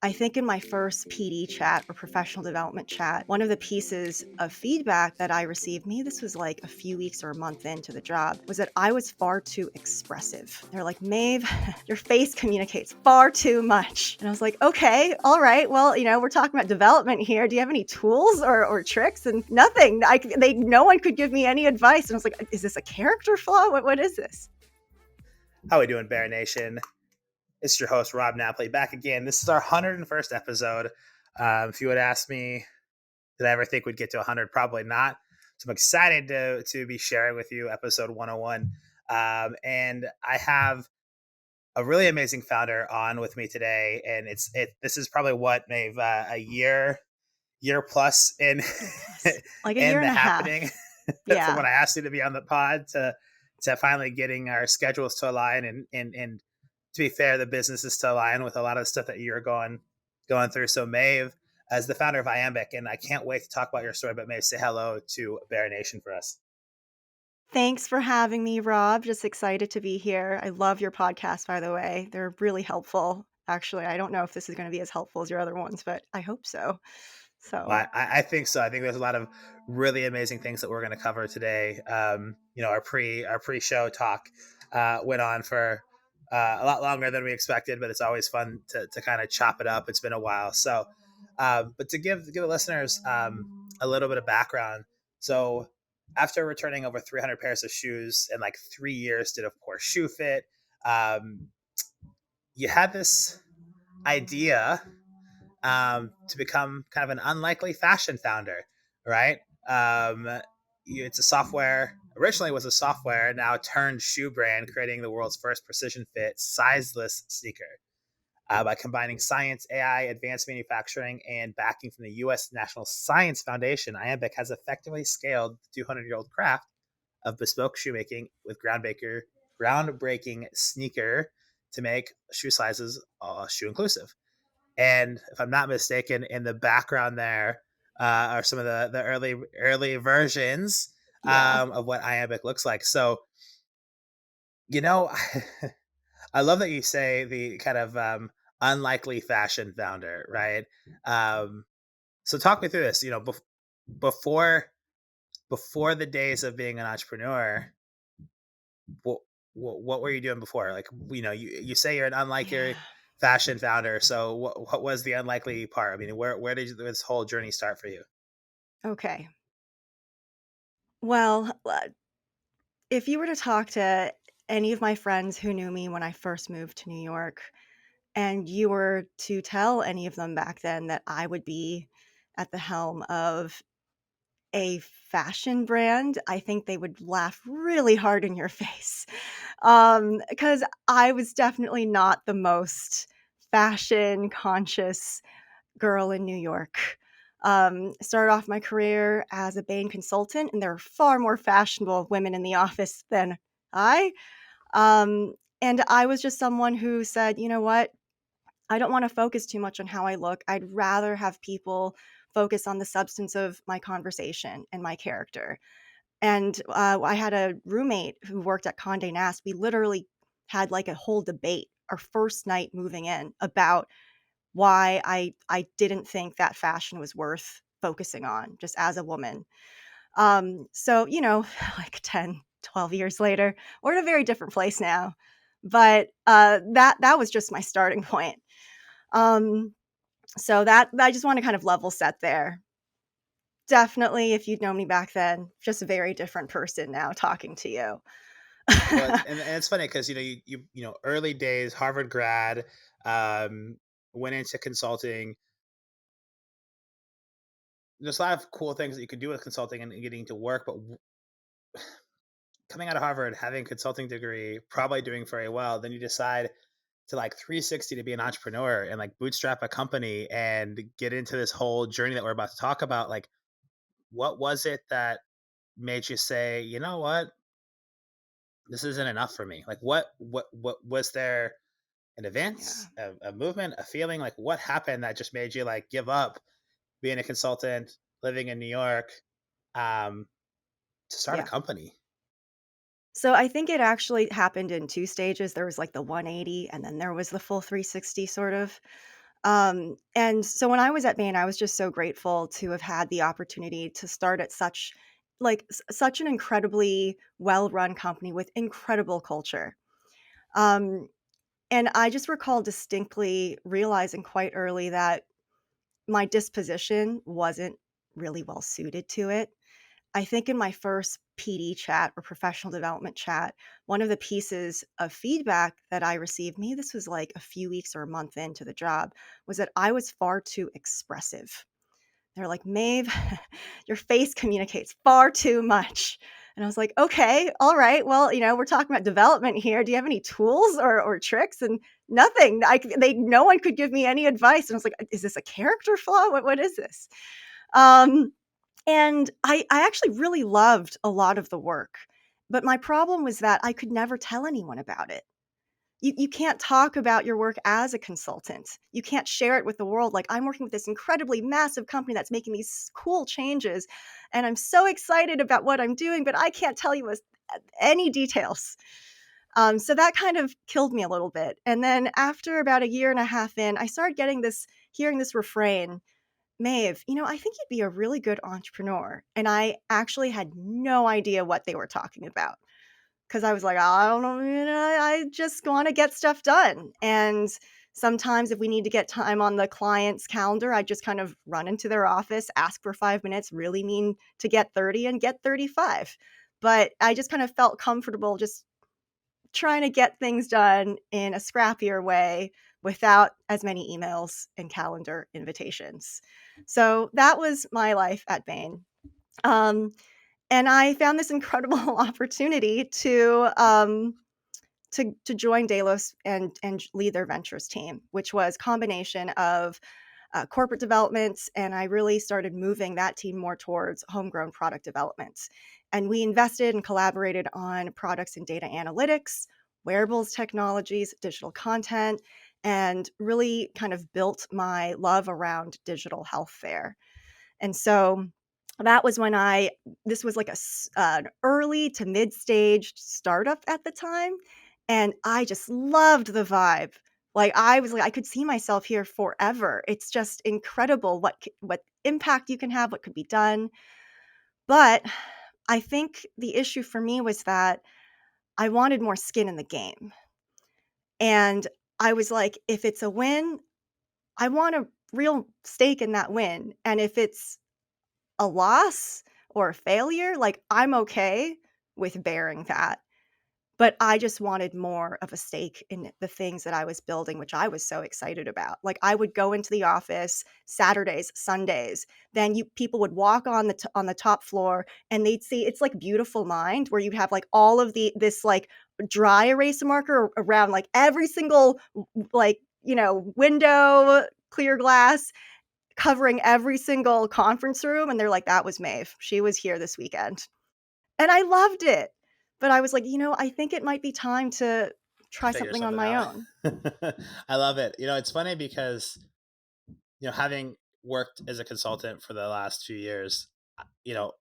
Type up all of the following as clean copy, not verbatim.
I think in my first PD chat or professional development chat, one of the pieces of feedback that I received, maybe this was like a few weeks or a month into the job, was that I was far too expressive. They're like, Maeve, your face communicates far too much. And I was like, okay, all right. Well, we're talking about development here. Do you have any tools or tricks? And nothing. No one could give me any advice. And I was like, is this a character flaw? What is this? How we doing, Bear Nation? It's your host, Rob Napoli, back again. This is our 101st episode. If you would ask me, did I ever think we'd get to 100? Probably not. So I'm excited to be sharing with you episode 101. And I have a really amazing founder on with me today. And this is probably what, Maeve, a year plus in Year plus, like a in year the and a happening half. from Yeah. when I asked you to be on the pod to finally getting our schedules to align and to be fair, the business is to align with a lot of the stuff that you're going through. So Maeve, as the founder of IAMBIC, and I can't wait to talk about your story, but Maeve, say hello to Bear Nation for us. Thanks for having me, Rob. Just excited to be here. I love your podcast, by the way. They're really helpful. Actually, I don't know if this is going to be as helpful as your other ones, but I hope so. So, Well, I think so. I think there's a lot of really amazing things that we're going to cover today. Our pre show talk went on for a lot longer than we expected, but it's always fun to kind of chop it up. It's been a while, so but to give the listeners a little bit of background. So after returning over 300 pairs of shoes in like 3 years, did of course shoe fit. Um, you had this idea to become kind of an unlikely fashion founder, right? It's a software, originally was a software, now turned shoe brand, creating the world's first precision fit, sizeless sneaker. By combining science, AI, advanced manufacturing, and backing from the U.S. National Science Foundation, IAMBIC has effectively scaled the 200-year-old craft of bespoke shoemaking with groundbreaking sneaker to make shoe sizes shoe inclusive. And if I'm not mistaken, in the background there are some of the early versions yeah. of what IAMBIC looks like. So, you know, I love that you say the kind of unlikely fashion founder, right? Um, so talk me through this. Before before the days of being an entrepreneur, what what were you doing before? Like, you say you're an Yeah. unlikely fashion founder. So what was the unlikely part? I mean, where did this whole journey start for you? Okay. Well, if you were to talk to any of my friends who knew me when I first moved to New York, and you were to tell any of them back then that I would be at the helm of a fashion brand, I think they would laugh really hard in your face. Because I was definitely not the most fashion conscious girl in New York. Started off my career as a Bain consultant, and there are far more fashionable women in the office than I. Um, and I was just someone who said, you know what? I don't want to focus too much on how I look. I'd rather have people focus on the substance of my conversation and my character. And I had a roommate who worked at Condé Nast. We literally had like a whole debate our first night moving in about why I didn't think that fashion was worth focusing on just as a woman. So, like 10, 12 years later, we're in a very different place now. But that was just my starting point. Um, so that I just want to kind of level set there. Definitely, if you'd known me back then, just a very different person now talking to you. Well, and it's funny because early days Harvard grad, um, went into consulting. There's a lot of cool things that you can do with consulting and getting to work, but coming out of Harvard, having a consulting degree, probably doing very well, then you decide to like 360 to be an entrepreneur and like bootstrap a company and get into this whole journey that we're about to talk about. Like, what was it that made you say, you know what, this isn't enough for me? Like, what was there an event, Yeah. a movement, a feeling? Like, what happened that just made you like give up being a consultant, living in New York, um, to start a Yeah. company? So I think it actually happened in two stages. There was like the 180 and then there was the full 360 sort of. And so when I was at Bain, I was just so grateful to have had the opportunity to start at such an incredibly well-run company with incredible culture. Um, and I just recall distinctly realizing quite early that my disposition wasn't really well suited to it. I think in my first PD chat or professional development chat, one of the pieces of feedback that I received, maybe this was like a few weeks or a month into the job, was that I was far too expressive. They're like, Maeve, your face communicates far too much. And I was like, okay, all right. Well, we're talking about development here. Do you have any tools or tricks? And nothing. No one could give me any advice. And I was like, is this a character flaw? What is this? Um, and I actually really loved a lot of the work, but my problem was that I could never tell anyone about it. You can't talk about your work as a consultant. You can't share it with the world, like, "I'm working with this incredibly massive company that's making these cool changes, and I'm so excited about what I'm doing, but I can't tell you any details." So that kind of killed me a little bit, and then after about a year and a half in, I started hearing this refrain, Maeve, I think you'd be a really good entrepreneur. And I actually had no idea what they were talking about because I was like, I don't know, I just want to get stuff done. And sometimes if we need to get time on the client's calendar, I just kind of run into their office, ask for 5 minutes, really mean to get 30 and get 35. But I just kind of felt comfortable just trying to get things done in a scrappier way without as many emails and calendar invitations. So that was my life at Bain. Um, and I found this incredible opportunity to join Delos and lead their ventures team, which was combination of corporate development, and I really started moving that team more towards homegrown product development. And we invested and collaborated on products in data analytics, wearables technologies, digital content, and really kind of built my love around digital health there. And so that was when this was like an early to mid stage startup at the time. And I just loved the vibe. Like I was like, I could see myself here forever. It's just incredible what impact you can have, what could be done. But I think the issue for me was that I wanted more skin in the game. And I was like, if it's a win, I want a real stake in that win. And if it's a loss or a failure, like, I'm okay with bearing that, but I just wanted more of a stake in the things that I was building, which I was so excited about. Like, I would go into the office Saturdays, Sundays, then you people would walk on on the top floor, and they'd see it's like Beautiful Mind, where you'd have, like, all of this, like, dry erase marker around, like, every single, like, window, clear glass, covering every single conference room, and they're like, "That was Maeve. She was here this weekend." And I loved it. But I was like, I think it might be time to try Figure something on something my out. own." I love it. It's funny because having worked as a consultant for the last few years, you know,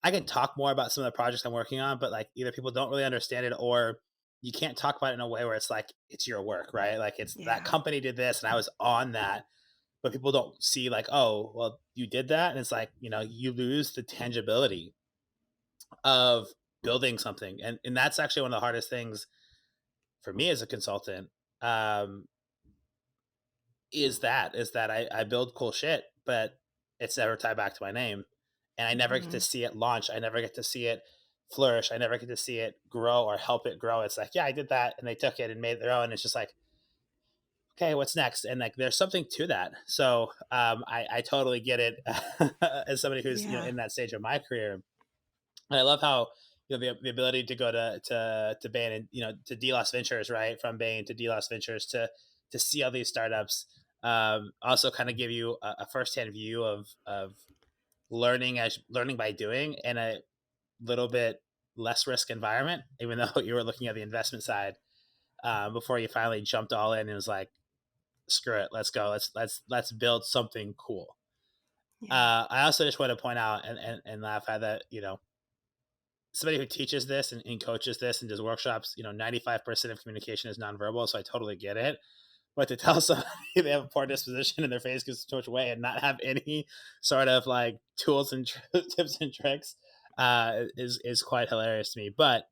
I can talk more about some of the projects I'm working on, but like either people don't really understand it or you can't talk about it in a way where it's like it's your work, right? Like it's that Yeah. company did this and I was on that, but people don't see like, oh, well, you did that, and it's like you lose the tangibility of building something, and that's actually one of the hardest things for me as a consultant. Um, is that I build cool shit, but it's never tied back to my name, and I never get to Mhm. see it launch. I never get to see it flourish. I never get to see it grow or help it grow. It's like, yeah, I did that, and they took it and made it their own. It's just like, okay, what's next? And like, there's something to that. So I totally get it as somebody who's Yeah. in that stage of my career. And I love how the ability to go to Bain and to DLOS Ventures, right, from Bain to DLOS Ventures to see all these startups, also kind of give you a firsthand view of learning by doing in a little bit less risk environment, even though you were looking at the investment side before you finally jumped all in and was like, screw it, let's go, let's build something cool. Yeah. I also just want to point out and laugh at that, somebody who teaches this and coaches this and does workshops, 95% of communication is nonverbal. So I totally get it. but to tell somebody they have a poor disposition and their face gets switched away and not have any sort of like tools and tips and tricks is quite hilarious to me. But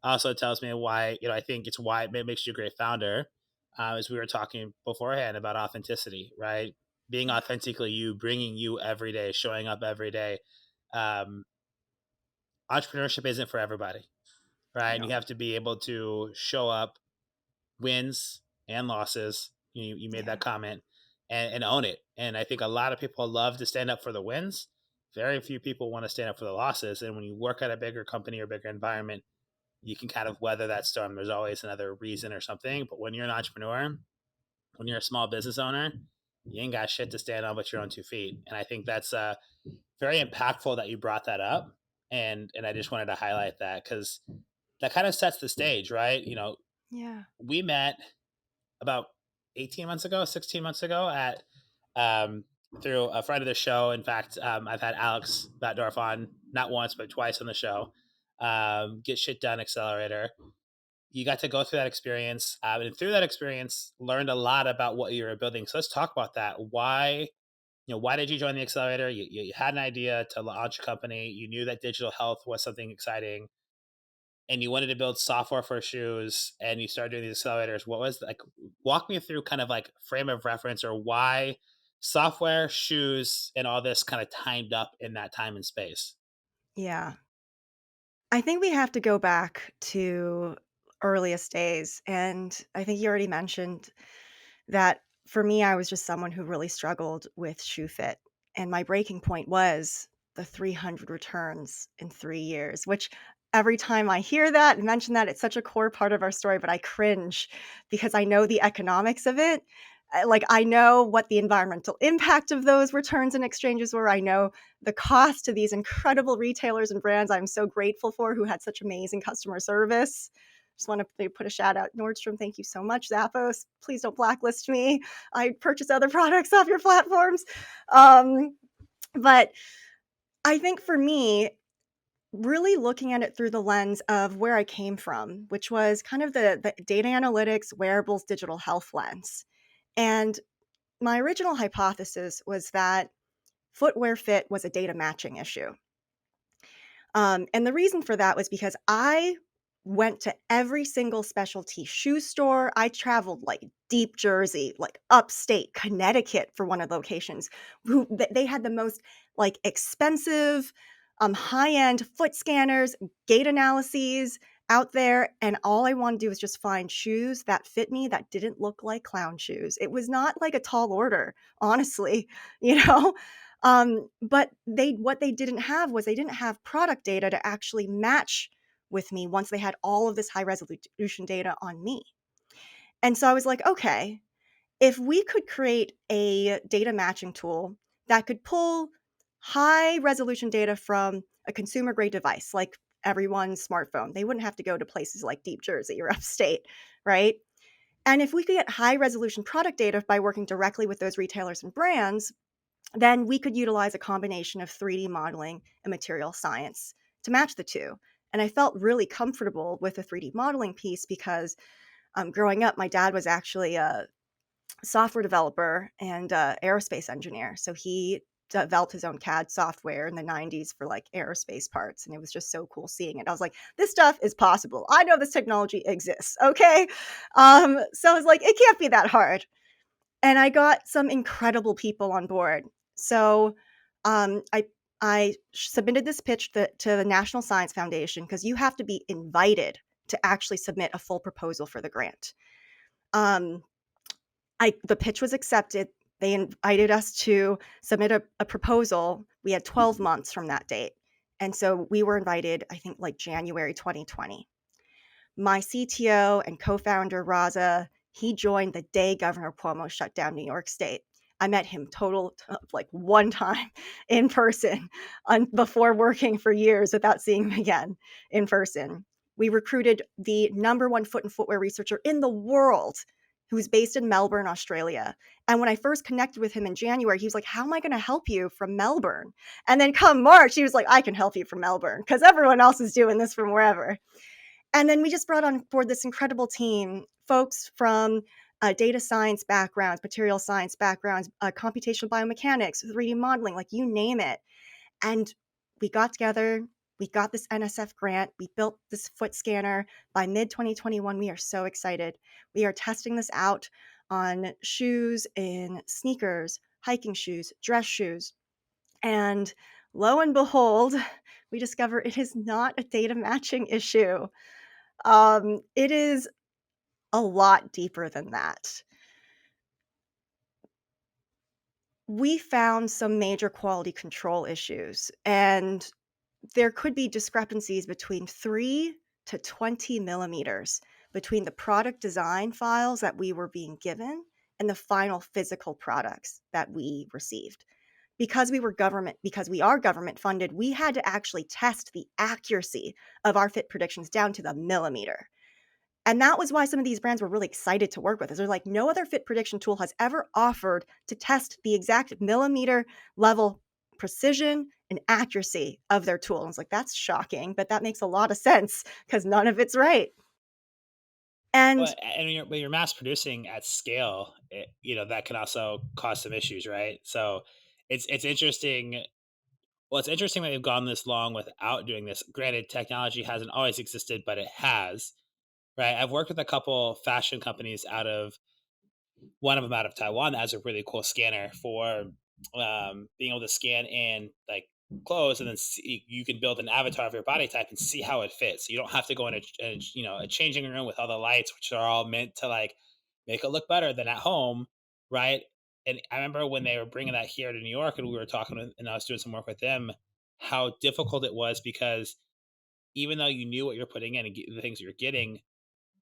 also tells me why, I think it's why it makes you a great founder. As we were talking beforehand about authenticity, right? Being authentically you, bringing you every day, showing up every day. Um, Entrepreneurship isn't for everybody, right? And you No. have to be able to show up, wins and losses. You made Yeah. that comment, and own it. And I think a lot of people love to stand up for the wins. Very few people want to stand up for the losses. And when you work at a bigger company or bigger environment, you can kind of weather that storm. There's always another reason or something. But when you're an entrepreneur, when you're a small business owner, you ain't got shit to stand on but your own 2 feet. And I think that's very impactful that you brought that up. And I just wanted to highlight that because that kind of sets the stage, right? Yeah. We met about 18 months ago, 16 months ago at um, through a friend of the show. In fact, I've had Alex Batdorf on not once but twice on the show. Get Shit Done Accelerator. You got to go through that experience, and through that experience, learned a lot about what you were building. So let's talk about that. Why did you join the accelerator? You had an idea to launch a company. You knew that digital health was something exciting and you wanted to build software for shoes and you started doing these accelerators. What was like, walk me through kind of like frame of reference or why software, shoes, and all this kind of timed up in that time and space. Yeah. I think we have to go back to earliest days, and I think you already mentioned that for me, I was just someone who really struggled with shoe fit, and my breaking point was the 300 returns in 3 years, which every time I hear that and mention that, it's such a core part of our story, but I cringe because I know the economics of it. Like, I know what the environmental impact of those returns and exchanges were. I know the cost to these incredible retailers and brands I'm so grateful for who had such amazing customer service. Just want to put a shout out Nordstrom. Thank you so much, Zappos. Please don't blacklist me. I purchase other products off your platforms. Um, but I think for me, really looking at it through the lens of where I came from, which was kind of the data analytics, wearables, digital health lens. And my original hypothesis was that footwear fit was a data matching issue. And the reason for that was because I went to every single specialty shoe store. I traveled like deep Jersey, like upstate Connecticut for one of the locations. They had the most like expensive, high-end foot scanners, gait analyses out there. And all I wanted to do was just find shoes that fit me that didn't look like clown shoes. It was not like a tall order, honestly, you know? But what they didn't have was they didn't have product data to actually match with me once they had all of this high resolution data on me. And so I was like, okay, if we could create a data matching tool that could pull high resolution data from a consumer grade device like everyone's smartphone, they wouldn't have to go to places like deep Jersey or upstate, right? And if we could get high resolution product data by working directly with those retailers and brands, then we could utilize a combination of 3D modeling and material science to match the two. And I felt really comfortable with the 3D modeling piece because growing up, my dad was actually a software developer and aerospace engineer. So he developed his own CAD software in the 90s for like aerospace parts. And it was just so cool seeing it. I was like, this stuff is possible. I know this technology exists. Okay. So I was like, it can't be that hard. And I got some incredible people on board. So um, I I submitted this pitch to the National Science Foundation because you have to be invited to actually submit a full proposal for the grant. Um, the pitch was accepted. They invited us to submit a proposal. We had 12 months from that date. And so we were invited, I think, like January 2020. My CTO and co-founder Raza, he joined the day Governor Cuomo shut down New York State. I met him like one time in person before working for years without seeing him again in person. We recruited the number one foot and footwear researcher in the world who's based in Melbourne, Australia. And when I first connected with him in January, he was like, how am I going to help you from Melbourne? And then come March, he was like, I can help you from Melbourne because everyone else is doing this from wherever. And then we just brought on board this incredible team, folks from data science backgrounds, material science backgrounds, computational biomechanics, 3D modeling, like you name it. And we got together, we got this NSF grant, we built this foot scanner. By mid 2021, we are so excited. We are testing this out on shoes, in sneakers, hiking shoes, dress shoes. And lo and behold, we discover it is not a data matching issue. It is a lot deeper than that. We found some major quality control issues, and there could be discrepancies between 3 to 20 millimeters between the product design files that we were being given and the final physical products that we received. Because we are government funded, we had to actually test the accuracy of our fit predictions down to the millimeter. And that was why some of these brands were really excited to work with us. They're like, no other fit prediction tool has ever offered to test the exact millimeter level precision and accuracy of their tool. And it's like, that's shocking, but that makes a lot of sense because none of it's right. And Well, and when you're mass producing at scale, that can also cause some issues, right? So it's interesting. Well, it's interesting that they've gone this long without doing this. Granted, technology hasn't always existed, but it has, right? I've worked with a couple fashion companies one of them out of Taiwan that has a really cool scanner for being able to scan in like clothes, and then you can build an avatar of your body type and see how it fits. So you don't have to go in a changing room with all the lights, which are all meant to like make it look better than at home, right? And I remember when they were bringing that here to New York, and we were talking, and I was doing some work with them, how difficult it was because even though you knew what you're putting in and the things you're getting,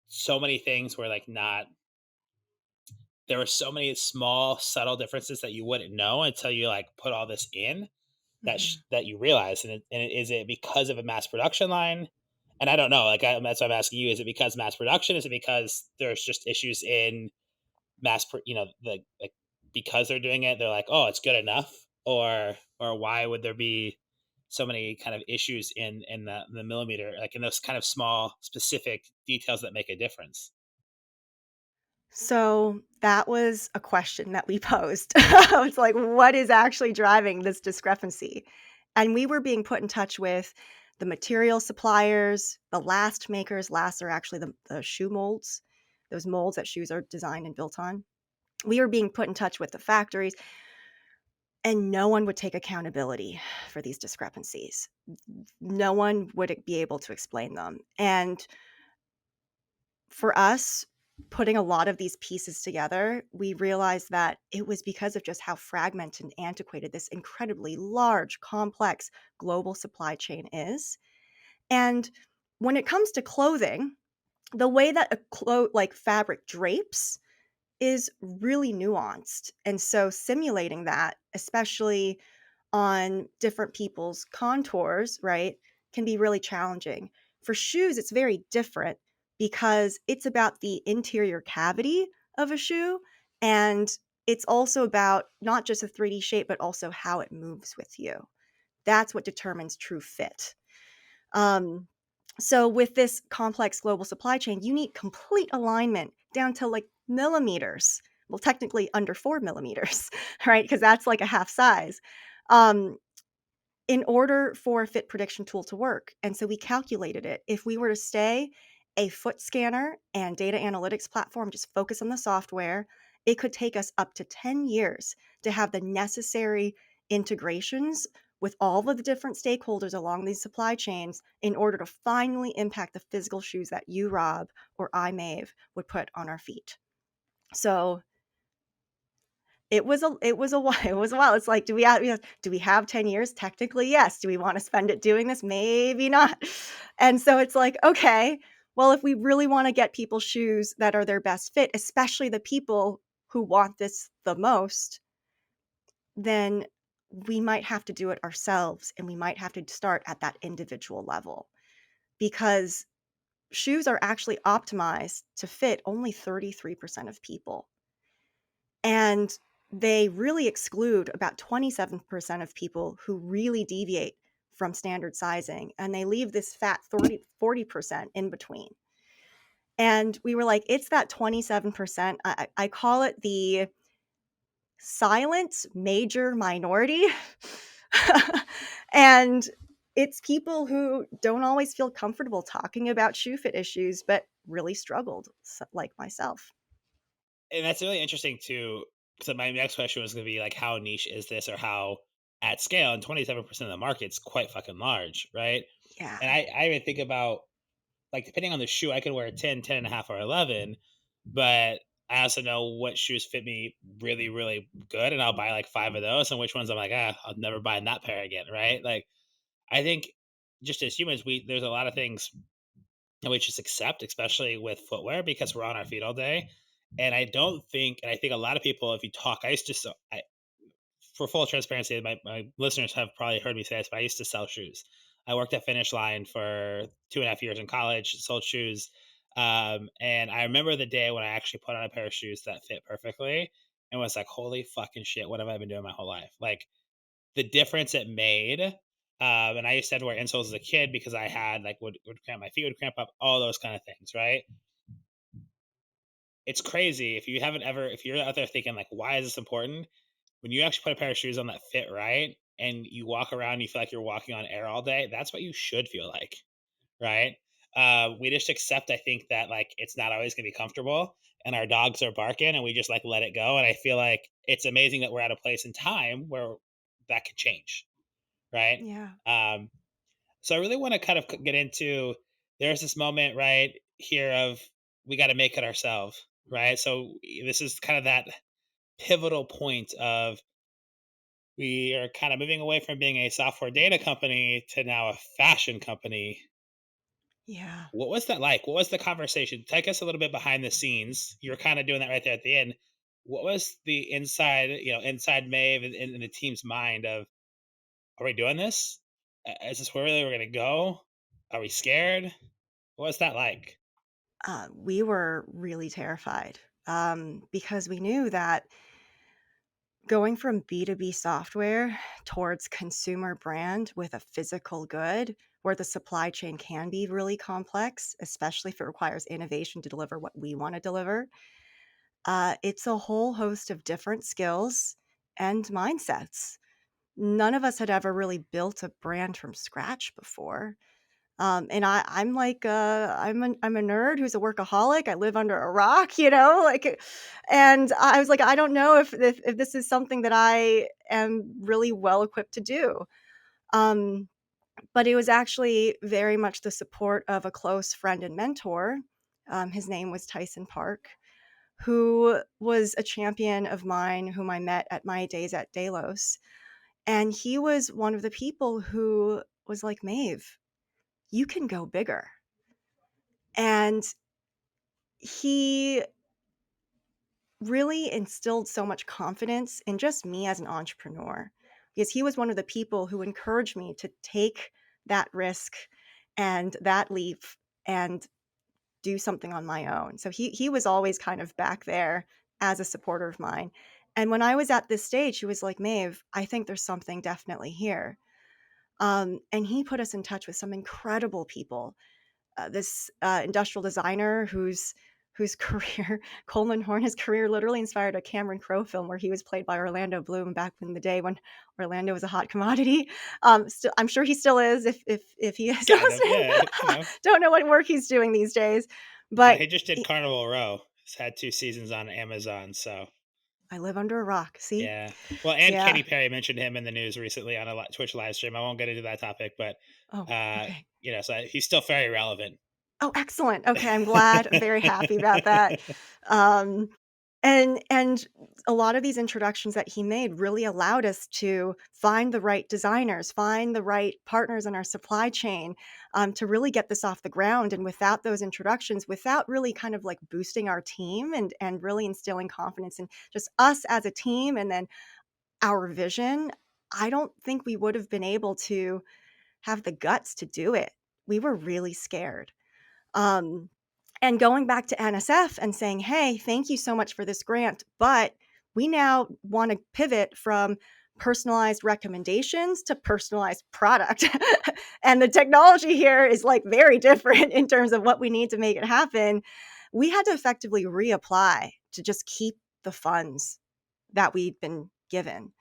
so many things were like not there were so many small subtle differences that you wouldn't know until you like put all this in mhm. that you realize. Is it because of a mass production line? And I don't know, that's why I'm asking you, is it because mass production, is it because there's just issues in like because they're doing it they're like, oh, it's good enough, or why would there be so many kind of issues in the millimeter, like in those kind of small specific details that make a difference? So that was a question that we posed. It's like, what is actually driving this discrepancy? And we were being put in touch with the material suppliers, the last makers. Last are actually the shoe molds, those molds that shoes are designed and built on. We were being put in touch with the factories, and no one would take accountability for these discrepancies. No one would be able to explain them. And for us, putting a lot of these pieces together, we realized that it was because of just how fragmented and antiquated this incredibly large, complex global supply chain is. And when it comes to clothing, the way that like fabric drapes is really nuanced. And so simulating that, especially on different people's contours, right, can be really challenging. For shoes, it's very different because it's about the interior cavity of a shoe. And it's also about not just a 3D shape, but also how it moves with you. That's what determines true fit. Um, so, with this complex global supply chain, you need complete alignment down to like millimeters. Well, technically under 4 millimeters, right? Because that's like a half size. Um, in order for a fit prediction tool to work. And so we calculated it. If we were to stay a foot scanner and data analytics platform, just focus on the software, it could take us up to 10 years to have the necessary integrations with all of the different stakeholders along these supply chains in order to finally impact the physical shoes that you, Rob, or I, Maeve, would put on our feet. So it was a while. It's like, do we have 10 years? Technically, yes. Do we want to spend it doing this? Maybe not. And so it's like, okay, well, if we really want to get people shoes that are their best fit, especially the people who want this the most, then we might have to do it ourselves, and we might have to start at that individual level because shoes are actually optimized to fit only 33% of people. And they really exclude about 27% of people who really deviate from standard sizing. And they leave this fat 40% in between. And we were like, it's that 27%. I call it the silent major minority. And it's people who don't always feel comfortable talking about shoe fit issues, but really struggled, like myself. And that's really interesting too. So my next question was going to be like, how niche is this, or how at scale? And 27% of the market's quite fucking large, right? Yeah. And I even think about, like, depending on the shoe, I could wear 10, 10 and a half, or 11, but I also know what shoes fit me really, really good. And I'll buy like five of those, and which ones I'm like, I'll never buy that pair again. Right. Like, I think just as humans, there's a lot of things that we just accept, especially with footwear, because we're on our feet all day. And I think a lot of people, if you talk, I used to, for full transparency, my listeners have probably heard me say this, but I used to sell shoes. I worked at Finish Line for 2.5 years in college, sold shoes. And I remember the day when I actually put on a pair of shoes that fit perfectly and was like, holy fucking shit, what have I been doing my whole life? Like, the difference it made. And I used to have to wear insoles as a kid because I had like would cramp, my feet would cramp up, all those kind of things, right? It's crazy if you're out there thinking like, why is this important? When you actually put a pair of shoes on that fit right, and you walk around, you feel like you're walking on air all day. That's what you should feel like, right? We just accept, I think, that like it's not always going to be comfortable, and our dogs are barking, and we just like let it go. And I feel like it's amazing that we're at a place in time where that could change, right? Yeah. Um, so I really want to kind of get into, there's this moment right here of, we got to make it ourselves, right? So this is kind of that pivotal point of, we are kind of moving away from being a software data company to now a fashion company. Yeah. What was that like? What was the conversation? Take us a little bit behind the scenes. You were kind of doing that right there at the end. What was the inside, inside Maeve and the team's mind of, are we doing this? Is this where really we're going to go? Are we scared? What was that like? We were really terrified, because we knew that going from B2B software towards consumer brand with a physical good, where the supply chain can be really complex, especially if it requires innovation to deliver what we want to deliver, it's a whole host of different skills and mindsets. None of us had ever really built a brand from scratch before. And I'm like, I'm a nerd who's a workaholic. I live under a rock, like, and I was like, I don't know if this is something that I am really well equipped to do. Um, but it was actually very much the support of a close friend and mentor. His name was Tyson Park, who was a champion of mine, whom I met at my days at Delos. And he was one of the people who was like, Maeve, you can go bigger. And he really instilled so much confidence in just me as an entrepreneur, because he was one of the people who encouraged me to take that risk and that leap and do something on my own. So he was always kind of back there as a supporter of mine. And when I was at this stage, he was like, Maeve, I think there's something definitely here. And he put us in touch with some incredible people. This industrial designer whose career, Coleman Horn, his career literally inspired a Cameron Crowe film where he was played by Orlando Bloom back in the day when Orlando was a hot commodity. I'm sure he still is, if he is Kind of, listening. yeah. Don't know what work he's doing these days, but He just did Carnival Row. It's had 2 seasons on Amazon, so I live under a rock. See, yeah. Well, and yeah. Katy Perry mentioned him in the news recently on a Twitch live stream. I won't get into that topic, but Oh, okay. so he's still very relevant. Oh, excellent. Okay, I'm glad. I'm very happy about that. Um, and a lot of these introductions that he made really allowed us to find the right designers, find the right partners in our supply chain, to really get this off the ground. And without those introductions, without really kind of like boosting our team and really instilling confidence in just us as a team and then our vision, I don't think we would have been able to have the guts to do it. We were really scared. Um, and going back to NSF and saying, hey, thank you so much for this grant, but we now want to pivot from personalized recommendations to personalized product. And the technology here is like very different in terms of what we need to make it happen. We had to effectively reapply to just keep the funds that we'd been given,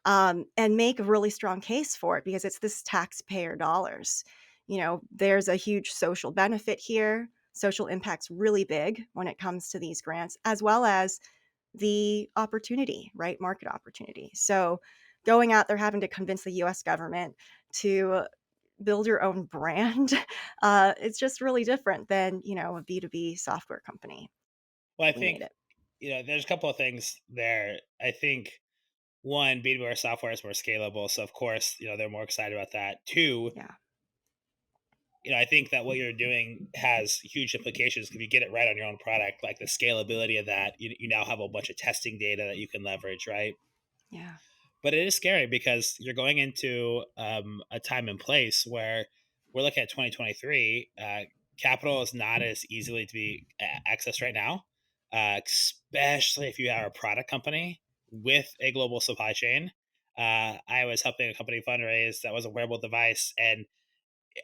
and make a really strong case for it because it's this taxpayer dollars. There's a huge social benefit here. Social impact's really big when it comes to these grants, as well as the opportunity, right? Market opportunity. So going out there having to convince the US government to build your own brand, it's just really different than, a B2B software company. Well, I We made think it. there's a couple of things there. I think one, B2B software is more scalable, so of course they're more excited about that. Two, Yeah. I think that what you're doing has huge implications if you get it right on your own product, like the scalability of that. You now have a bunch of testing data that you can leverage, right? Yeah. But it is scary because you're going into a time and place where we're looking at 2023. Capital is not as easily to be accessed right now, especially if you are a product company with a global supply chain. I was helping a company fundraise that was a wearable device and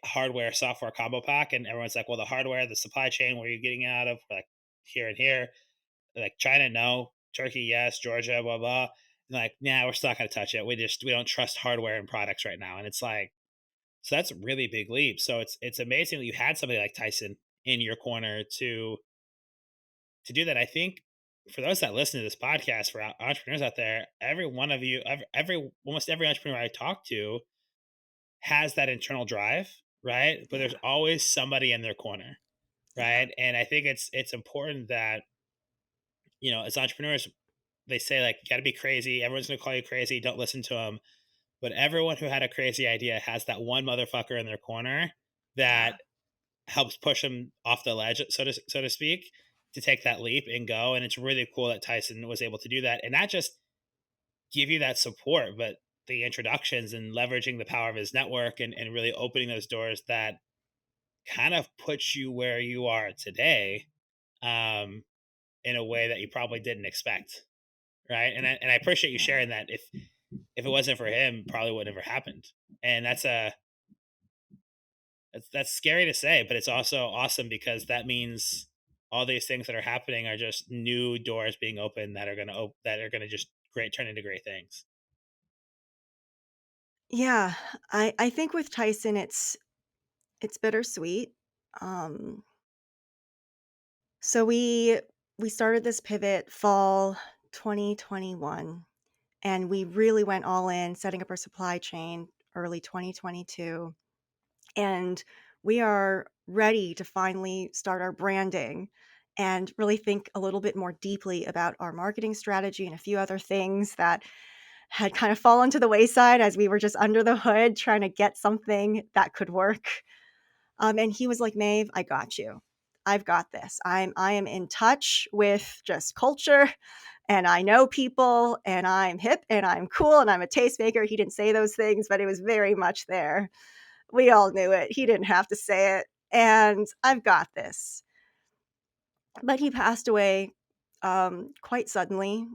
hardware software combo pack, and everyone's like, "Well, the hardware, the supply chain, where are you getting it out of?" We're like, here and here. They're like, China, no. Turkey, yes. Georgia, blah blah. And like, nah, we're still not going to touch it. We don't trust hardware and products right now. And it's like, so that's a really big leap. So it's amazing that you had somebody like Tyson in your corner to do that. I think for those that listen to this podcast, for entrepreneurs out there, every one of you, every almost every entrepreneur I talk to has that internal drive, right? But there's Yeah. always somebody in their corner, Yeah. right? And I think it's important that as entrepreneurs, they say like, you got to be crazy. Everyone's gonna call you crazy. Don't listen to them. But everyone who had a crazy idea has that one motherfucker in their corner Yeah. that helps push them off the ledge, so to speak, to take that leap and go. And it's really cool that Tyson was able to do that, and not just give you that support, but the introductions and leveraging the power of his network and really opening those doors that kind of puts you where you are today, um, in a way that you probably didn't expect. Right. And I appreciate you Yeah. sharing that. If it wasn't for him, probably would have never happened. And that's scary to say, but it's also awesome because that means all these things that are happening are just new doors being opened that are gonna just great turn into great things. Yeah. I think with Tyson, it's bittersweet. Um, so we started this pivot fall 2021, and we really went all in setting up our supply chain early 2022. And we are ready to finally start our branding and really think a little bit more deeply about our marketing strategy and a few other things that had kind of fallen to the wayside as we were just under the hood trying to get something that could work. And he was like, Maeve, I got you. I've got this. I am in touch with just culture, and I know people, and I'm hip and I'm cool and I'm a tastemaker. He didn't say those things, but it was very much there. We all knew it. He didn't have to say it. And I've got this. But he passed away quite suddenly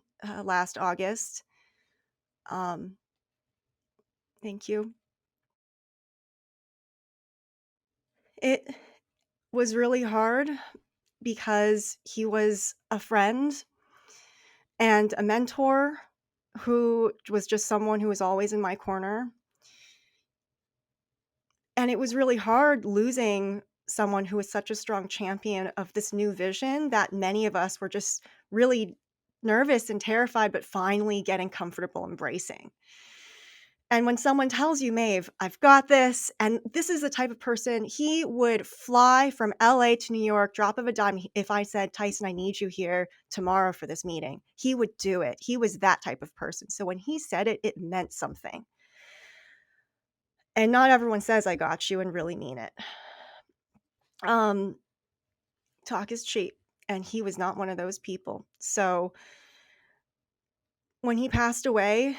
last August. Um, thank you. It was really hard because he was a friend and a mentor who was just someone who was always in my corner. And it was really hard losing someone who was such a strong champion of this new vision that many of us were just really nervous and terrified, but finally getting comfortable embracing. And when someone tells you, Maeve, I've got this, and this is the type of person, he would fly from LA to New York, drop of a dime. If I said, Tyson, I need you here tomorrow for this meeting, he would do it. He was that type of person. So when he said it, it meant something. And not everyone says, I got you and really mean it. Um, Talk is cheap. And he was not one of those people. So when he passed away,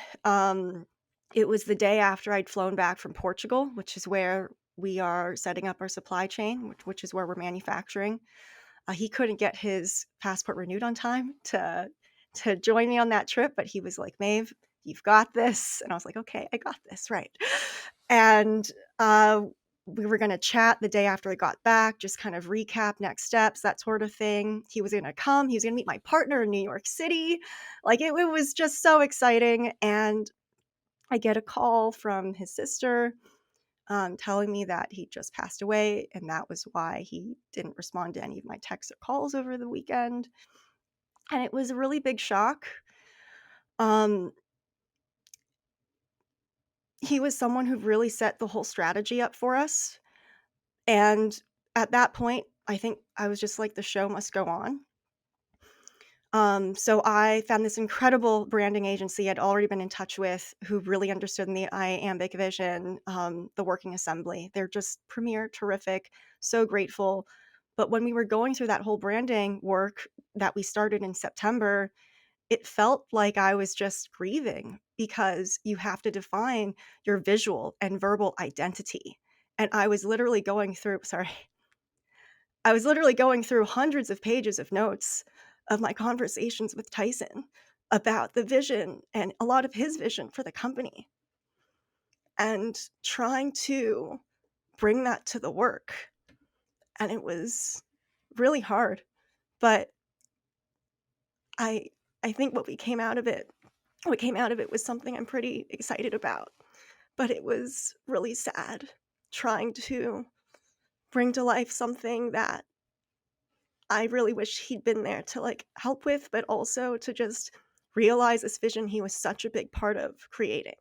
it was the day after I'd flown back from Portugal, which is where we are setting up our supply chain, which is where we're manufacturing. He couldn't get his passport renewed on time to join me on that trip, but he was like, Maeve, You've got this." And I was like, "Okay, I got this, right." And, uh, we were gonna chat the day after I got back, just kind of recap next steps, that sort of thing. He was gonna come, he was gonna meet my partner in New York City. Like, it was just so exciting, and I get a call from his sister, telling me that he just passed away, and that was why he didn't respond to any of my texts or calls over the weekend, and it was a really big shock. Um, he was someone who really set the whole strategy up for us, and at that point, I think I was just like, "The show must go on." So I found this incredible branding agency I'd already been in touch with who really understood the IAMBIC vision, the working assembly. They're just premier, terrific, so grateful. But when we were going through that whole branding work that we started in September, it felt like I was just grieving because you have to define your visual and verbal identity. And I was literally going through, sorry, I was literally going through hundreds of pages of notes of my conversations with Tyson about the vision and a lot of his vision for the company and trying to bring that to the work. And it was really hard, but I I think what came out of it was something I'm pretty excited about. But it was really sad trying to bring to life something that I really wish he'd been there to, like, help with, but also to just realize this vision he was such a big part of creating.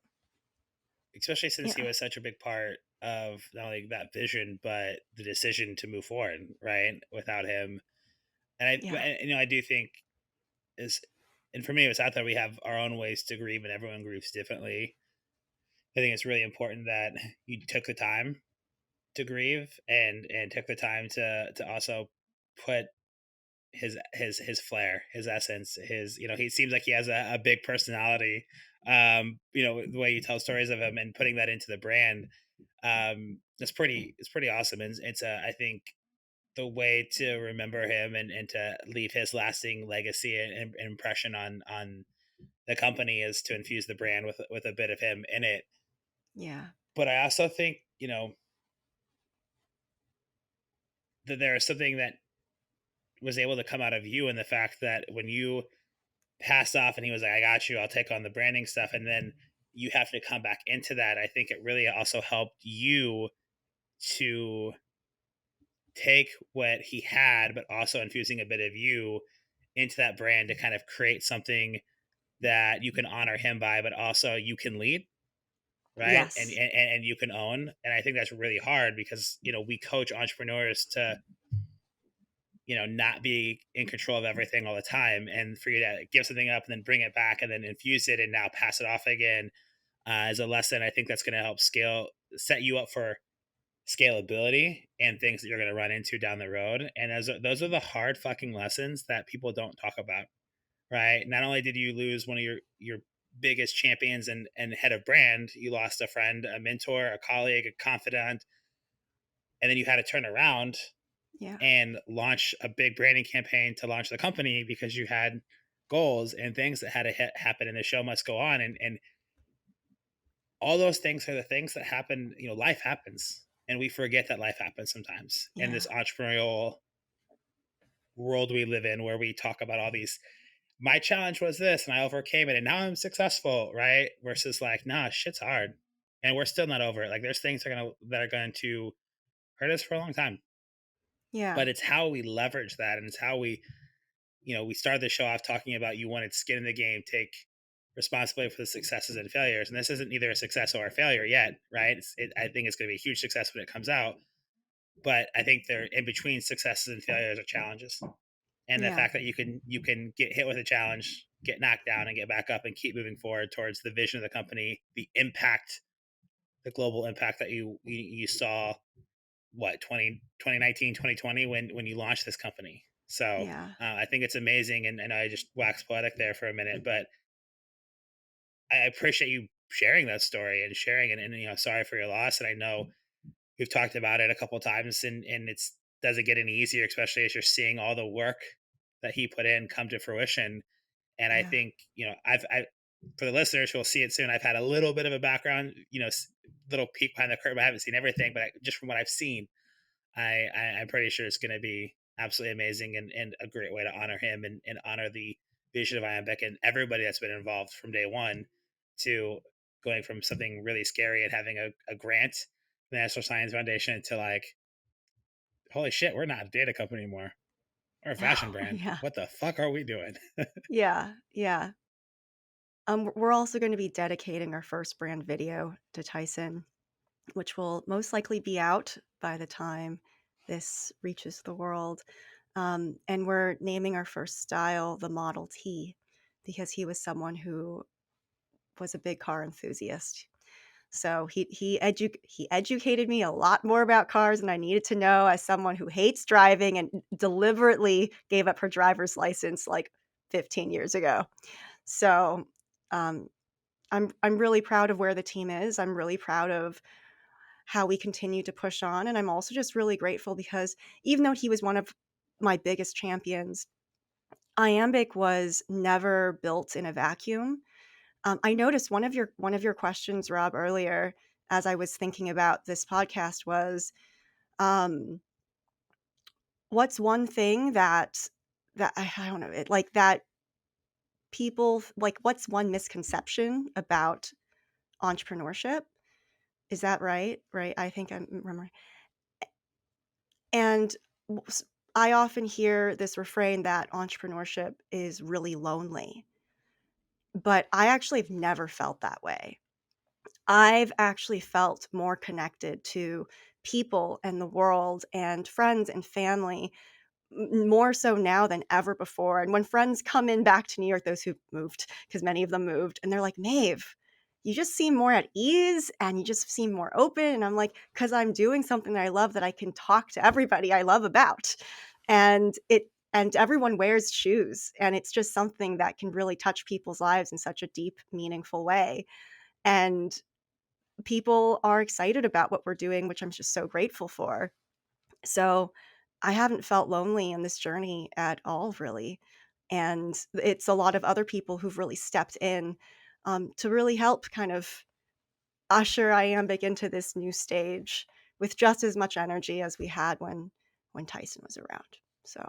Especially since he Yeah, was such a big part of not only that vision but the decision to move forward, right? Without him, yeah, I do think is, and for me, it was out there. We have our own ways to grieve, and everyone grieves differently. I think it's really important that you took the time to grieve and took the time to also put his flair, his essence, his, he seems like he has a big personality. The way you tell stories of him and putting that into the brand, it's pretty awesome. And it's I think the way to remember him and to leave his lasting legacy and impression on the company is to infuse the brand with a bit of him in it. yeah, But I also think, that there is something that was able to come out of you, and the fact that when you passed off and he was like, I got you, I'll take on the branding stuff, and then you have to come back into that. I think it really also helped you to take what he had, but also infusing a bit of you into that brand to kind of create something that you can honor him by, but also you can lead, right? And yes, and you can own. And I think that's really hard because we coach entrepreneurs to not be in control of everything all the time, and for you to give something up and then bring it back and then infuse it and now pass it off again, as a lesson. I think that's going to help set you up for scalability and things that you're going to run into down the road. And those are the hard fucking lessons that people don't talk about, right? Not only did you lose one of your biggest champions and head of brand, you lost a friend, a mentor, a colleague, a confidant, and then you had to turn around yeah, and launch a big branding campaign to launch the company because you had goals and things that had to happen, and the show must go on. And all those things are the things that happen. Life happens, and we forget that life happens sometimes in yeah, this entrepreneurial world we live in, where we talk about all these, my challenge was this and I overcame it and now I'm successful, right? Versus like, nah, shit's hard and we're still not over it. Like there's things that are going to hurt us for a long time, yeah, but it's how we leverage that, and it's how we started the show off talking about you wanted skin in the game, take responsibility for the successes and failures. And this isn't either a success or a failure yet, right? I think it's going to be a huge success when it comes out. But I think they're in between successes and failures are challenges. And the yeah, fact that you can get hit with a challenge, get knocked down, and get back up and keep moving forward towards the vision of the company, the impact, the global impact that you saw, what, 2019, 2020, when you launched this company. So yeah, I think it's amazing, and I just waxed poetic there for a minute, but I appreciate you sharing that story and sharing it. And sorry for your loss. And I know we've talked about it a couple times, and it's doesn't get any easier, especially as you're seeing all the work that he put in come to fruition. And I yeah, think for the listeners who will see it soon, I've had a little bit of a background, little peek behind the curtain. I haven't seen everything, but just from what I've seen, I'm pretty sure it's going to be absolutely amazing, and a great way to honor him, and honor the vision of IAMBIC and everybody that's been involved from day one, to going from something really scary and having a grant, the National Science Foundation, to like, holy shit, we're not a data company anymore. We're a fashion brand. Yeah. What the fuck are we doing? Yeah, yeah. We're also gonna be dedicating our first brand video to Tyson, which will most likely be out by the time this reaches the world. And we're naming our first style the Model T because he was someone who was a big car enthusiast. So he educated me a lot more about cars than I needed to know as someone who hates driving and deliberately gave up her driver's license like 15 years ago. So um, I'm really proud of where the team is. I'm really proud of how we continue to push on, and I'm also just really grateful because even though he was one of my biggest champions, Iambic was never built in a vacuum. I noticed one of your questions, Rob, earlier as I was thinking about this podcast was, um, what's one thing that I don't know, it like that people like what's one misconception about entrepreneurship? Is that right? Right? I think I'm remembering. And w s I often hear this refrain that entrepreneurship is really lonely, but I actually have never felt that way. I've actually felt more connected to people and the world and friends and family more so now than ever before. And when friends come in back to New York, those who moved, because many of them moved, and they're like, Maeve, you just seem more at ease and you just seem more open. And I'm like, because I'm doing something that I love that I can talk to everybody I love about. And everyone wears shoes. And it's just something that can really touch people's lives in such a deep, meaningful way. And people are excited about what we're doing, which I'm just so grateful for. So, I haven't felt lonely in this journey at all, really, and it's a lot of other people who've really stepped in, to really help kind of usher Iambic into this new stage with just as much energy as we had when Tyson was around. So,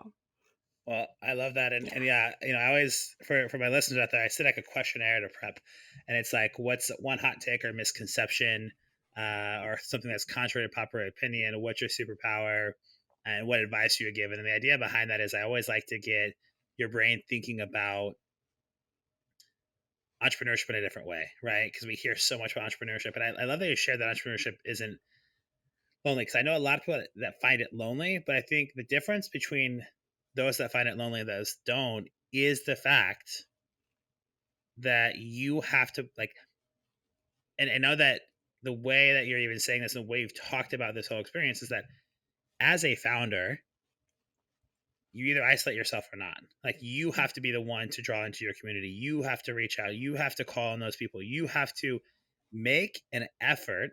Well, I love that, and yeah. yeah, I always, for my listeners out there, I send like a questionnaire to prep, and it's like, what's one hot take or misconception, or something that's contrary to popular opinion? What's your superpower, and what advice you would give? And the idea behind that is, I always like to get your brain thinking about entrepreneurship in a different way, right? Because we hear so much about entrepreneurship, and I love that you shared that entrepreneurship isn't lonely, because I know a lot of people that find it lonely, but I think the difference between those that find it lonely and those don't is the fact that you have to like, and I know that the way that you're even saying this and the way you've talked about this whole experience is that as a founder, you either isolate yourself or not. Like, you Mm. have to be the one to draw into your community. You have to reach out. You have to call on those people. You have to make an effort,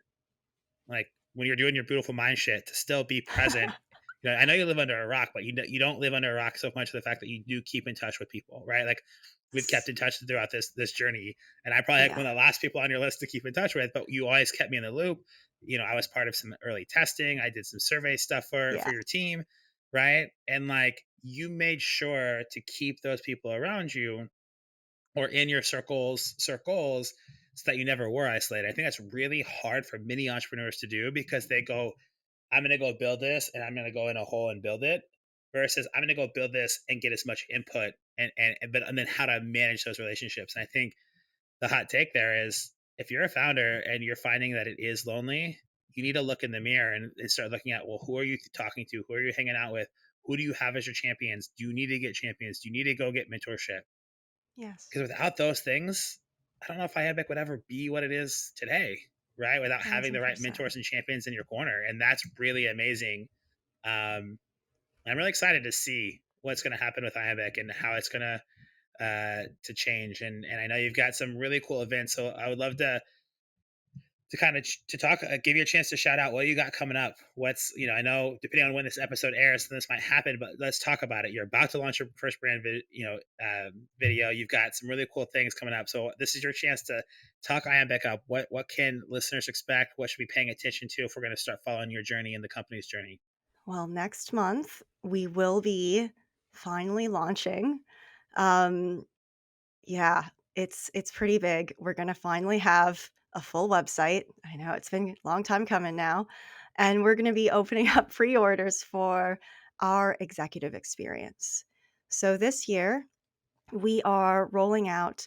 like when you're doing your beautiful mind shit, to still be present. I know you live under a rock, but you don't live under a rock so much, for the fact that you do keep in touch with people, right? Like, we've kept S in touch throughout this journey, and I probably like Yeah, one of the last people on your list to keep in touch with. But you always kept me in the loop. I was part of some early testing. I did some survey stuff for yeah, your team, right? And like, you made sure to keep those people around you, or in your circles, so that you never were isolated. I think that's really hard for many entrepreneurs to do, because they go, I'm going to go build this, and I'm going to go in a hole and build it, versus I'm going to go build this and get as much input, and then how to manage those relationships. And I think the hot take there is, if you're a founder and you're finding that it is lonely, you need to look in the mirror and start looking at, well, who are you talking to? Who are you hanging out with? Who do you have as your champions? Do you need to get champions? Do you need to go get mentorship? yes, Because without those things, I don't know if IAMBIC would ever be what it is today, right? Without having the right 1,000%. mentors and champions in your corner. And that's really amazing. I'm really excited to see what's going to happen with IAMBIC and how it's going to change. And I know you've got some really cool events. So I would love to to kind of to talk, give you a chance to shout out what you got coming up. What's, I know depending on when this episode airs, this might happen, but let's talk about it. You're about to launch your first brand, video. You've got some really cool things coming up. So this is your chance to talk Iambic up. What can listeners expect? What should we be paying attention to if we're going to start following your journey and the company's journey? Well, next month, we will be finally launching. Um, yeah, it's pretty big. We're gonna finally have a full website. I know it's been a long time coming now, and we're gonna be opening up pre-orders for our executive experience. So this year, we are rolling out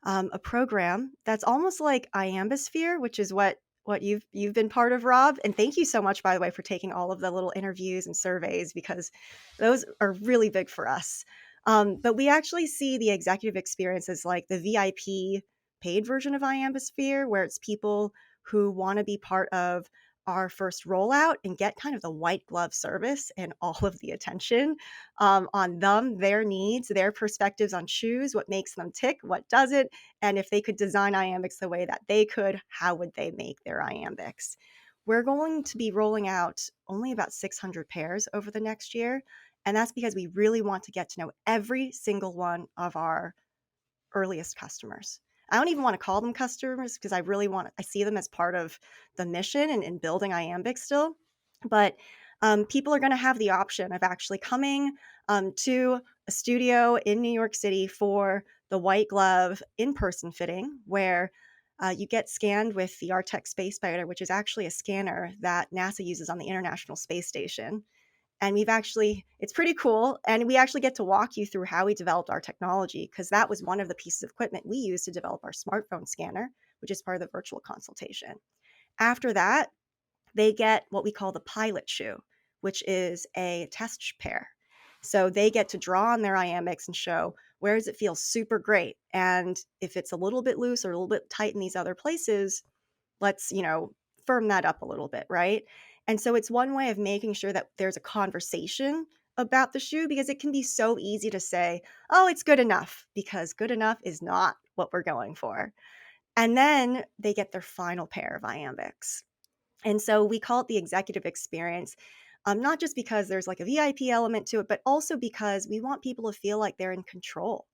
a program that's almost like Iambosphere, which is what you've been part of, Rob. And thank you so much, by the way, for taking all of the little interviews and surveys because those are really big for us. But we actually see the executive experience as like the VIP paid version of Iambosphere, where it's people who want to be part of our first rollout and get kind of the white glove service and all of the attention on them, their needs, their perspectives on shoes, what makes them tick, what doesn't, and if they could design iambics the way that they could, how would they make their iambics? We're going to be rolling out only about 600 pairs over the next year. And that's because we really want to get to know every single one of our earliest customers. I don't even want to call them customers because I see them as part of the mission and building Iambic still. But people are going to have the option of actually coming to a studio in New York City for the white glove in person fitting, where you get scanned with the Artec Space Spider, which is actually a scanner that NASA uses on the International Space Station. And it's pretty cool. And we actually get to walk you through how we developed our technology, because that was one of the pieces of equipment we used to develop our smartphone scanner, which is part of the virtual consultation. After that, they get what we call the pilot shoe, which is a test pair. So they get to draw on their iambics and show where does it feel super great. And if it's a little bit loose or a little bit tight in these other places, let's, firm that up a little bit, right? And so it's one way of making sure that there's a conversation about the shoe, because it can be so easy to say, oh, it's good enough, because good enough is not what we're going for. And then they get their final pair of iambics. And so we call it the executive experience, not just because there's like a VIP element to it, but also because we want people to feel like they're in control.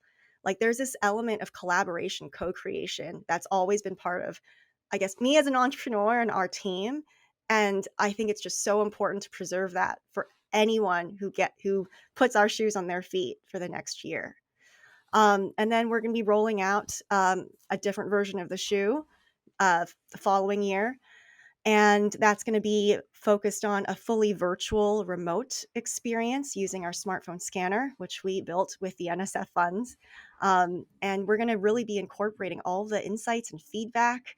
Like there's this element of collaboration, co creation that's always been part of, I guess, me as an entrepreneur and our team. And I think it's just so important to preserve that for anyone who puts our shoes on their feet for the next year. And then we're going to be rolling out a different version of the shoe the following year, and that's going to be focused on a fully virtual remote experience using our smartphone scanner, which we built with the NSF funds. And we're going to really be incorporating all the insights and feedback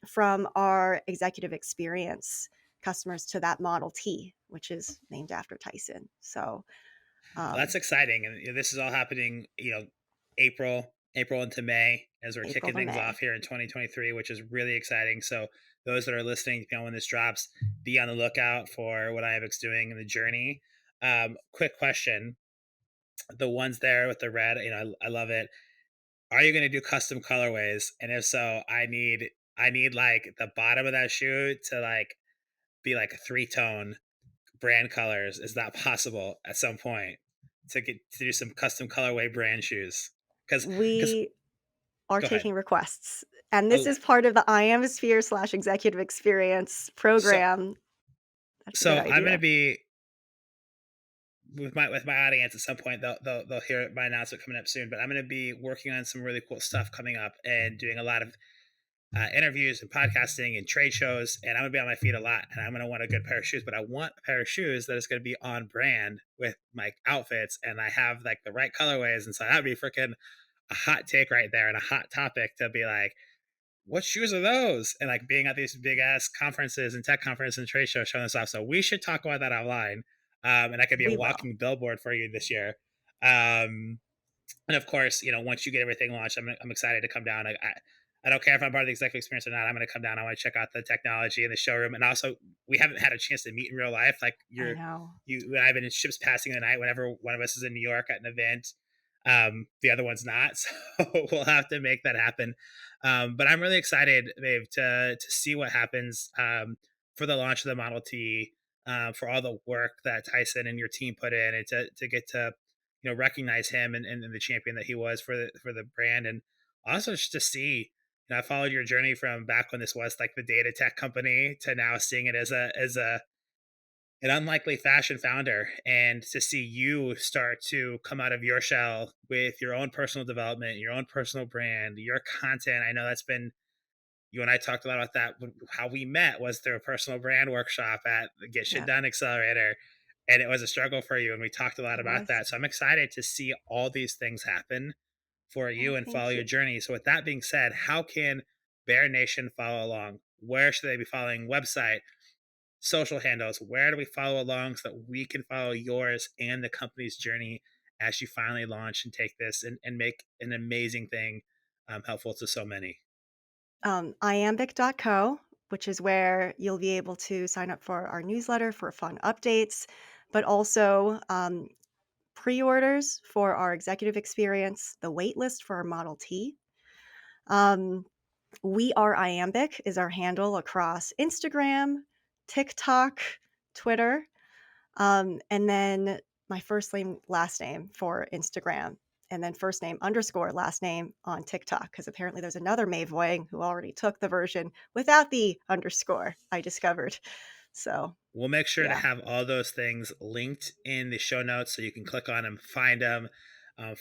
from our executive experience customers to that Model T, which is named after Tyson. So, Well, that's um, exciting, and this is all happening. April into May as we're April kicking to things off May. here in 2023, which is really exciting. So those that are listening, when this drops, be on the lookout for what IAMBIC's doing in the journey. Quick question: the ones there with the red, I love it. Are you going to do custom colorways? And if so, I need like the bottom of that shoe to like be like a three-tone brand colors. Is that possible at some point to get to do some custom colorway brand shoes? Because We are go ahead. taking requests. And this Oh, is part of the IAMBIsphere / executive experience so program. That's a good I'm going to idea. be with my audience at some point. They'll hear my announcement coming up soon. But I'm going to be working on some really cool stuff coming up and doing a lot of interviews and podcasting and trade shows. And I'm gonna be on my feet a lot, and I'm gonna want a good pair of shoes. But I want a pair of shoes that is gonna be on brand with my outfits, and I have like the right colorways. And so that'd be freaking a hot take right there, and a hot topic to be like, what shoes are those? And like being at these big ass conferences and tech conferences and trade shows showing this off. So we should talk about that offline. And that could be a We will. walking billboard for you this year. Um, and of course, once you get everything launched, I'm excited to come down. I don't care if I'm part of the executive experience or not. I'm going to come down. I want to check out the technology in the showroom. And also, we haven't had a chance to meet in real life. Like I know. I've been in ships passing the night whenever one of us is in New York at an event. The other one's not, so we'll have to make that happen. But I'm really excited, Dave, to see what happens for the launch of the Model T, for all the work that Tyson and your team put in, and to get to recognize him and the champion that he was for the brand, and also just to see. I followed your journey from back when this was like the data tech company to now seeing it as a an unlikely fashion founder, and to see you start to come out of your shell with your own personal development, your own personal brand, your content. I know that's been, you and I talked a lot about that. How we met was through a personal brand workshop at the Get Shit Yeah, Done Accelerator, and it was a struggle for you, and we talked a lot it about was. that. So I'm excited to see all these things happen for Oh, you and follow thank you. your journey. So with that being said, how can Bear Nation follow along? Where should they be following? Website, social handles, where do we follow along so that we can follow yours and the company's journey as you finally launch and take this and make an amazing thing helpful to so many? Iambic.co, which is where you'll be able to sign up for our newsletter for fun updates, but also pre-orders for our executive experience, the wait list for our Model T. Um, we are Iambic is our handle across Instagram, TikTok, Twitter. And then my first name, last name for Instagram, and then first name underscore last name on TikTok, because apparently there's another Maeve Wang who already took the version without the underscore, I discovered. So, We'll make sure to yeah. have all those things linked in the show notes so you can click on them, find them,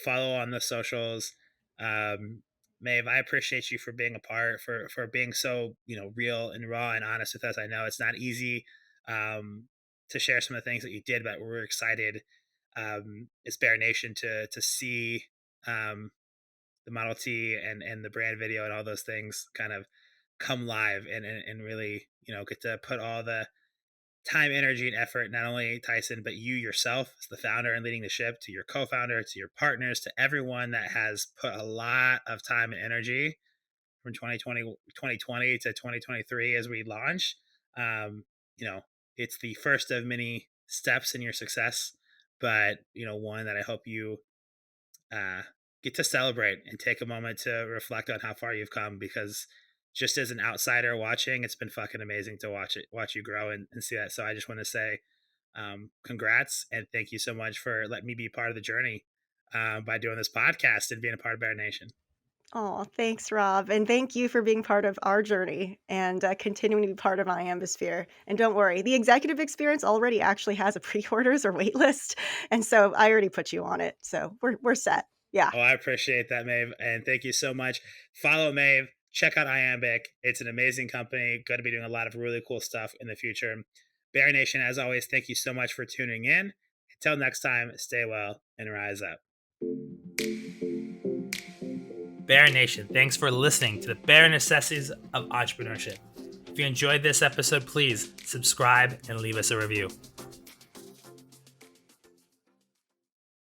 follow on the socials. Um, Maeve, I appreciate you for being a part, for being so real and raw and honest with us. I know it's not easy to share some of the things that you did, but we're excited. It's Bear Nation to see um, the Model T and the brand video and all those things kind of come live and really get to put all the time, energy, and effort, not only Tyson, but you yourself as the founder and leading the ship, to your co-founder, to your partners, to everyone that has put a lot of time and energy from 2020 to 2023 as we launch. Um, you know, it's the first of many steps in your success, but one that I hope you uh, get to celebrate and take a moment to reflect on how far you've come, because just as an outsider watching, it's been fucking amazing to watch you grow and see that. So I just want to say congrats and thank you so much for letting me be part of the journey by doing this podcast and being a part of Bear Nation. Oh, thanks, Rob. And thank you for being part of our journey and continuing to be part of iambosphere. And don't worry, the executive experience already actually has a pre-orders or wait list. And so I already put you on it. So we're set. Yeah. Oh, I appreciate that, Maeve, and thank you so much. Follow Maeve. Check out Iambic. It's an amazing company. Going to be doing a lot of really cool stuff in the future. Bear Nation, as always, thank you so much for tuning in. Until next time, stay well and rise up. Bear Nation, thanks for listening to the Bare Necessities of Entrepreneurship. If you enjoyed this episode, please subscribe and leave us a review.